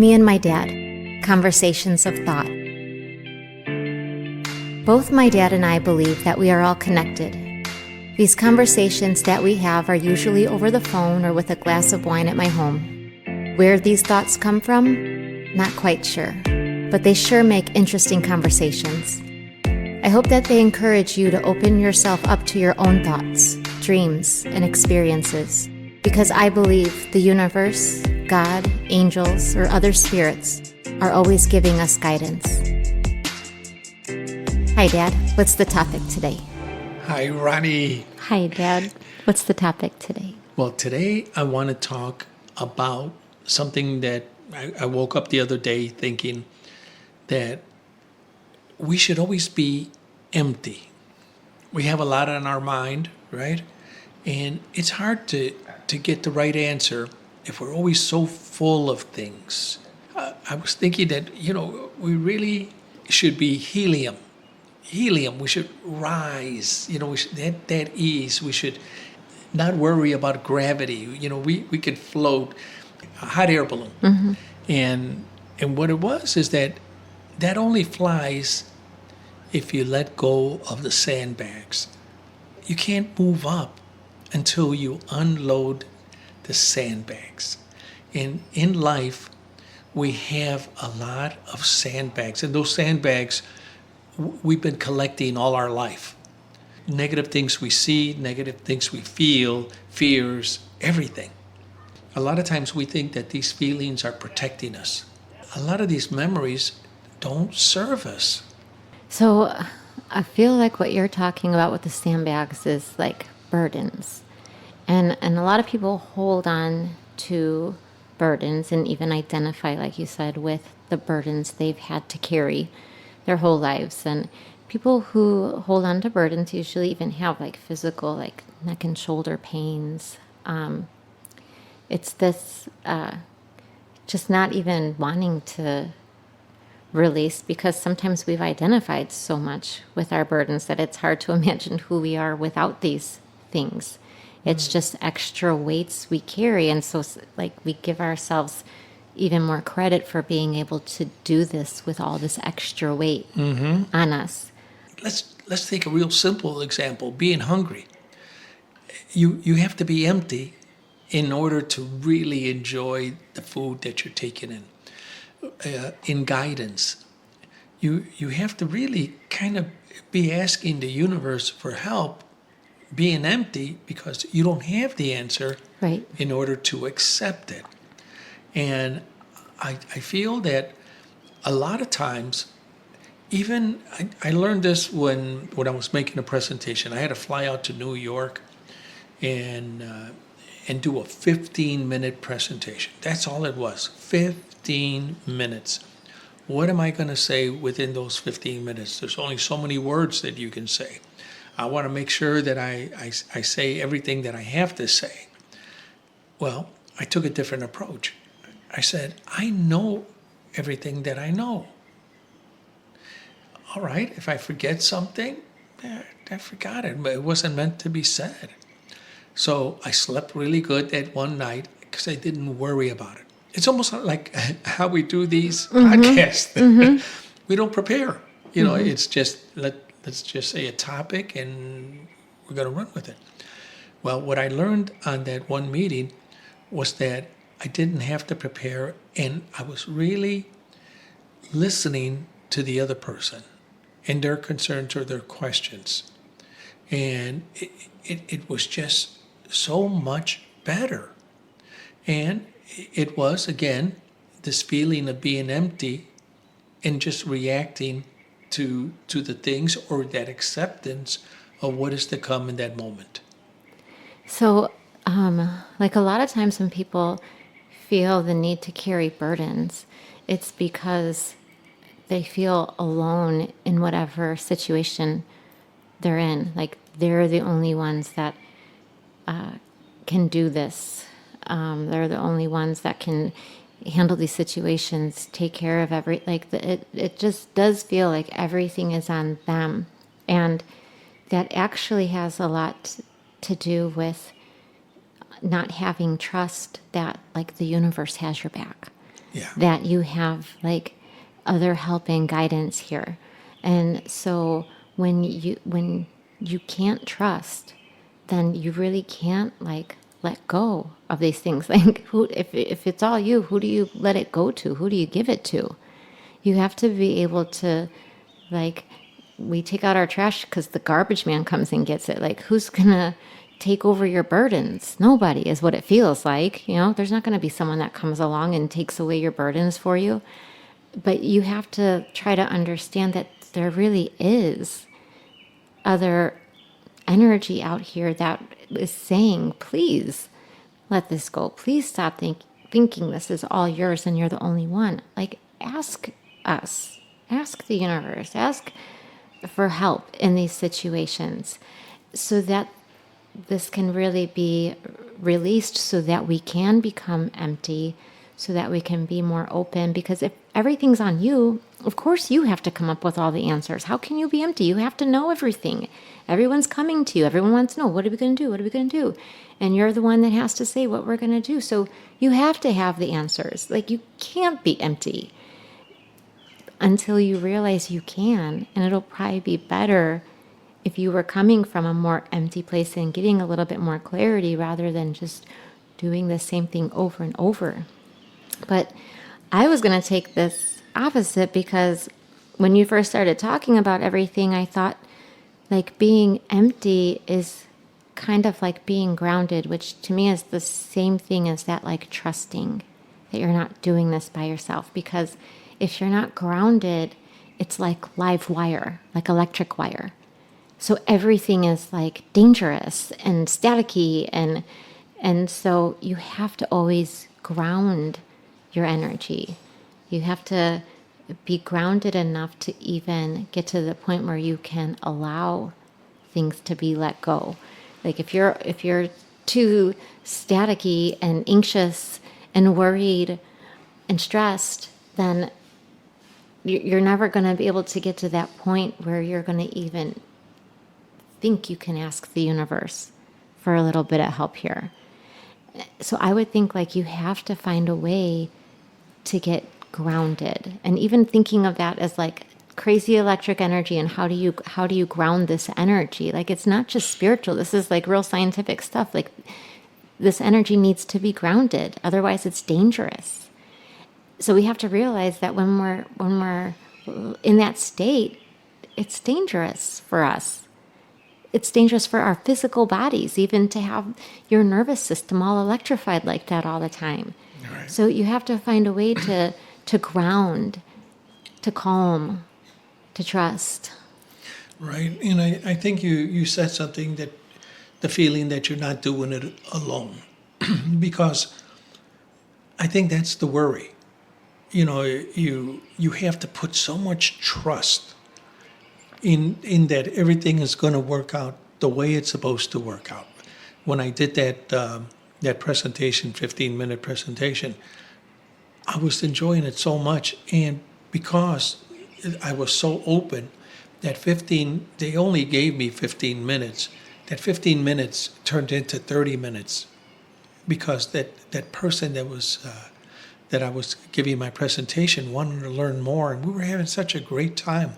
Me and my dad, conversations of thought. Both my dad and I believe that we are all connected. These conversations that we have are usually over the phone or with a glass of wine at my home. Where these thoughts come from? Not quite sure, but they sure make interesting conversations. I hope that they encourage you to open yourself up to your own thoughts, dreams, and experiences, because I believe the universe, God, angels, or other spirits are always giving us guidance. Hi, Dad. What's the topic today? Hi, Ronnie. Hi, Dad. What's the topic today? Well, today I want to talk about something that I woke up the other day thinking that we should always be empty. We have a lot on our mind, right? And it's hard to get the right answer if we're always so full of things. I was thinking that, we really should be helium. We should rise, we should have that ease. We should not worry about gravity. We could float a hot air balloon. Mm-hmm. And what it was is that only flies if you let go of the sandbags. You can't move up until you unload the sandbags. And in life, we have a lot of sandbags. And those sandbags we've been collecting all our life. Negative things we see, negative things we feel, fears, everything. A lot of times we think that these feelings are protecting us. A lot of these memories don't serve us. So I feel like what you're talking about with the sandbags is like burdens. And a lot of people hold on to burdens and even identify, like you said, with the burdens they've had to carry their whole lives. And people who hold on to burdens usually even have like physical, like neck and shoulder pains. It's this just not even wanting to release, because sometimes we've identified so much with our burdens that it's hard to imagine who we are without these things. It's just extra weights we carry. And so like we give ourselves even more credit for being able to do this with all this extra weight on us. Let's take a real simple example, being hungry. You have to be empty in order to really enjoy the food that you're taking in. In guidance, you have to really kind of be asking the universe for help, being empty, because you don't have the answer right in order to accept it. And I feel that a lot of times, even I learned this when I was making a presentation. I had to fly out to New York and do a 15-minute presentation. That's all it was, 15 minutes. What am I going to say within those 15 minutes? There's only so many words that you can say. I want to make sure that I say everything that I have to say. Well, I took a different approach. I said, I know everything that I know. All right, if I forget something, I forgot it, but it wasn't meant to be said. So I slept really good that one night because I didn't worry about it. It's almost like how we do these podcasts. We don't prepare. It's just, let's just say a topic and we're going to run with it. Well, what I learned on that one meeting was that I didn't have to prepare, and I was really listening to the other person and their concerns or their questions. And it was just so much better. And it was, again, this feeling of being empty and just reacting to the things, or that acceptance of what is to come in that moment. So like a lot of times when people feel the need to carry burdens, it's because they feel alone in whatever situation they're in. Like they're the only ones that can do this. They're the only ones that can handle these situations, take care of it just does feel like everything is on them. And that actually has a lot to do with not having trust that like the universe has your back. Yeah. that you have like other help and guidance here. And so when you can't trust, then you really can't like let go of these things. Like who if it's all you, who do you let it go to? Who do you give it to? You have to be able to, like, we take out our trash because the garbage man comes and gets it. Like, who's gonna take over your burdens? Nobody is what it feels like. You know, there's not gonna be someone that comes along and takes away your burdens for you. But you have to try to understand that there really is other energy out here that is saying, please let this go. Please stop thinking this is all yours and you're the only one. Like, ask us, ask the universe, ask for help in these situations so that this can really be released, so that we can become empty, so that we can be more open. Because if everything's on you, of course you have to come up with all the answers. How can you be empty? You have to know everything. Everyone's coming to you. Everyone wants to know, what are we going to do? What are we going to do? And you're the one that has to say what we're going to do. So you have to have the answers. Like, you can't be empty until you realize you can. And it'll probably be better if you were coming from a more empty place and getting a little bit more clarity rather than just doing the same thing over and over. But I was going to take this opposite, because when you first started talking about everything, I thought like being empty is kind of like being grounded, which to me is the same thing as that, like trusting that you're not doing this by yourself. Because if you're not grounded, it's like live wire, like electric wire. So everything is like dangerous and staticky, and so you have to always ground your energy. You have to be grounded enough to even get to the point where you can allow things to be let go. Like if you're too staticky and anxious and worried and stressed, then you're never going to be able to get to that point where you're going to even think you can ask the universe for a little bit of help here. So I would think like you have to find a way to get grounded. And even thinking of that as like crazy electric energy, and how do you ground this energy? Like, it's not just spiritual. This is like real scientific stuff. Like, this energy needs to be grounded. Otherwise it's dangerous. So we have to realize that when we're in that state, it's dangerous for us. It's dangerous for our physical bodies, even to have your nervous system all electrified like that all the time. Right. So you have to find a way to ground, to calm, to trust. Right. And I think you said something, that the feeling that you're not doing it alone. Because I think that's the worry. You know, you have to put so much trust in that everything is going to work out the way it's supposed to work out. When I did that presentation, 15-minute presentation, I was enjoying it so much, and because I was so open, they only gave me 15 minutes. That 15 minutes turned into 30 minutes, because that person that I was giving my presentation wanted to learn more, and we were having such a great time.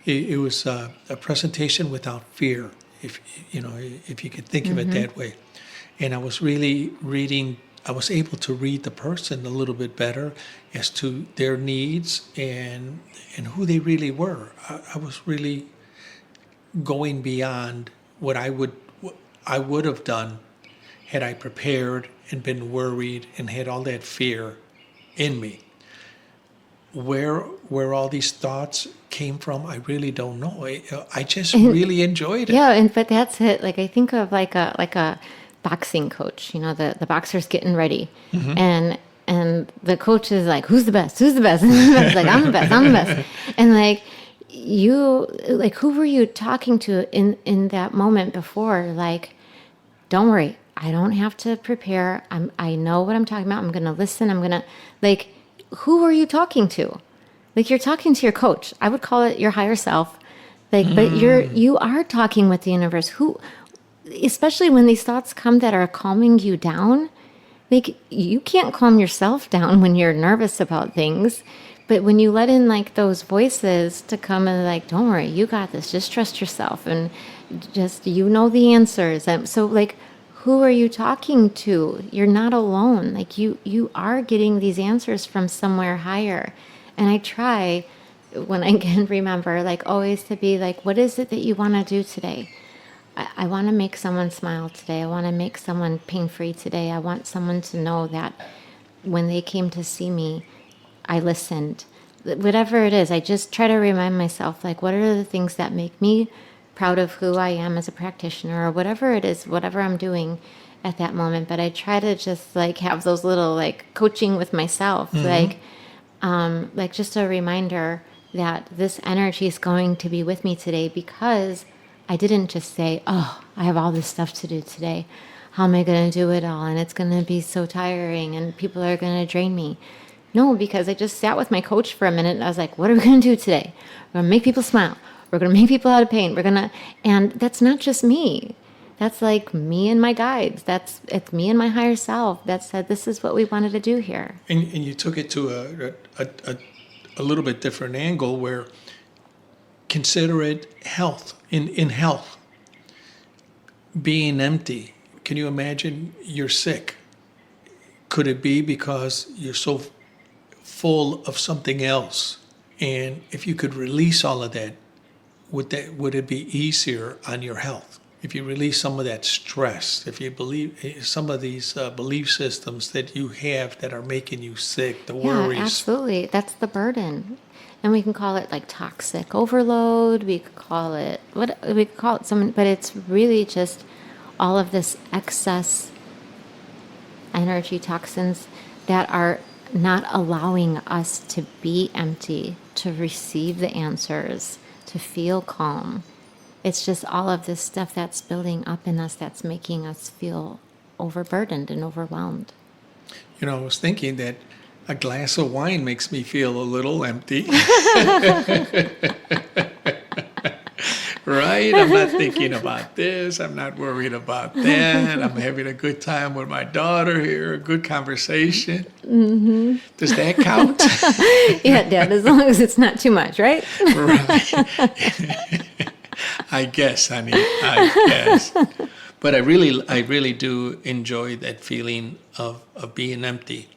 It was a presentation without fear, if you could think of it that way. And I was really I was able to read the person a little bit better as to their needs and who they really were. I was really going beyond what I would have done had I prepared and been worried and had all that fear in me. Where all these thoughts came from, I really don't know. I just really enjoyed it. Yeah, but that's it. Like, I think of like a boxing coach. You know, the boxer's getting ready, and the coach is like, "Who's the best? Who's the best?" Who's the best? Like, I'm the best. I'm the best. And like, who were you talking to in that moment before? Like, don't worry, I don't have to prepare. I know what I'm talking about. I'm gonna listen. I'm gonna, like, who are you talking to? Like, you're talking to your coach. I would call it your higher self. Like, but you are talking with the universe. Who, especially when these thoughts come that are calming you down, like you can't calm yourself down when you're nervous about things. But when you let in like those voices to come and like, don't worry, you got this. Just trust yourself and just you know the answers. And so like, who are you talking to? You're not alone. Like you are getting these answers from somewhere higher. And I try when I can remember, like always to be like, what is it that you want to do today? I want to make someone smile today. I want to make someone pain-free today. I want someone to know that when they came to see me, I listened. Whatever it is, I just try to remind myself, like, what are the things that make me proud of who I am as a practitioner or whatever it is, whatever I'm doing at that moment. But I try to just, like, have those little, like, coaching with myself, like just a reminder that this energy is going to be with me today because I didn't just say, oh, I have all this stuff to do today. How am I going to do it all? And it's going to be so tiring and people are going to drain me. No, because I just sat with my coach for a minute and I was like, what are we going to do today? We're going to make people smile. We're going to make people out of pain. And that's not just me. That's like me and my guides. It's me and my higher self that said, this is what we wanted to do here. And you took it to a little bit different angle where consider it health. In health, being empty. Can you imagine you're sick? Could it be because you're so full of something else? And if you could release all of that, would it be easier on your health? If you release some of that stress, if you believe some of these belief systems that you have that are making you sick, the worries. Yeah, absolutely. That's the burden. And we can call it like toxic overload. We could call it something, but it's really just all of this excess energy toxins that are not allowing us to be empty, to receive the answers, to feel calm. It's just all of this stuff that's building up in us that's making us feel overburdened and overwhelmed. You know, I was thinking that a glass of wine makes me feel a little empty. Right? I'm not thinking about this. I'm not worried about that. I'm having a good time with my daughter here, a good conversation. Mm-hmm. Does that count? Yeah, Dad, as long as it's not too much, right? Right. I guess, honey. I guess. But I really do enjoy that feeling of being empty.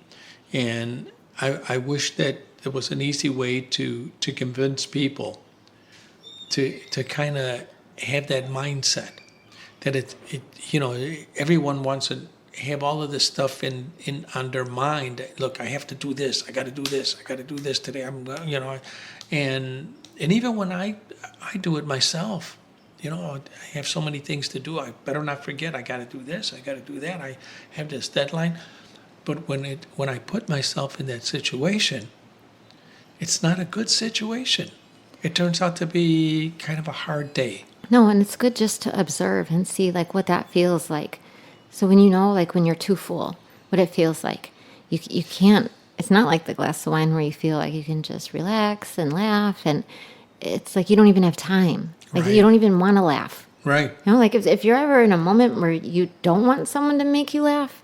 And I wish that there was an easy way to convince people to kind of have that mindset that it everyone wants to have all of this stuff on their mind. Look, I have to do this. I got to do this. I got to do this today. And even when I do it myself, I have so many things to do. I better not forget. I got to do this. I got to do that. I have this deadline. But when I put myself in that situation, it's not a good situation. It turns out to be kind of a hard day. No, and it's good just to observe and see like what that feels like. So when like when you're too full, what it feels like. You can't, it's not like the glass of wine where you feel like you can just relax and laugh, and it's like you don't even have time. Like you don't even want to laugh. Right. Like if you're ever in a moment where you don't want someone to make you laugh,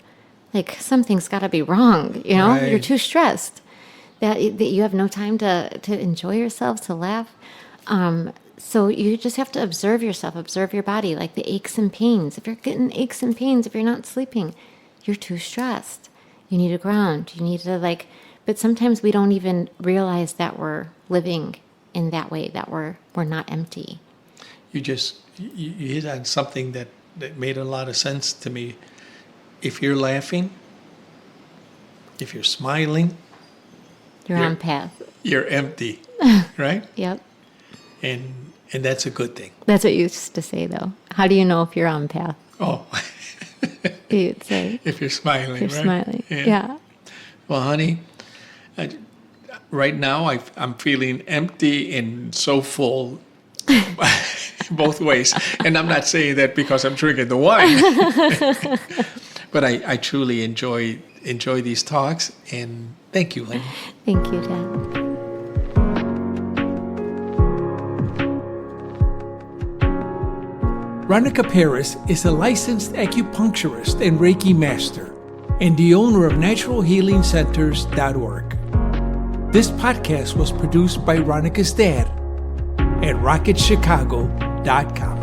like something's got to be wrong, Right. You're too stressed that you have no time to enjoy yourself, to laugh. So you just have to observe yourself, observe your body, like the aches and pains. If you're getting aches and pains, if you're not sleeping, you're too stressed. You need to ground. You need to but sometimes we don't even realize that we're living in that way, that we're not empty. You hit on something that made a lot of sense to me. If you're laughing, if you're smiling, you're on path. You're empty, right? Yep. And that's a good thing. That's what you used to say, though. How do you know if you're on path? Oh. You'd say. If you're smiling, You're smiling. Yeah. Well, honey, right now I'm feeling empty and so full both ways. And I'm not saying that because I'm drinking the wine. But I truly enjoy these talks, and thank you, honey. Thank you, Dad. Ronica Paris is a licensed acupuncturist and Reiki master and the owner of naturalhealingcenters.org. This podcast was produced by Ronica's dad at rocketchicago.com.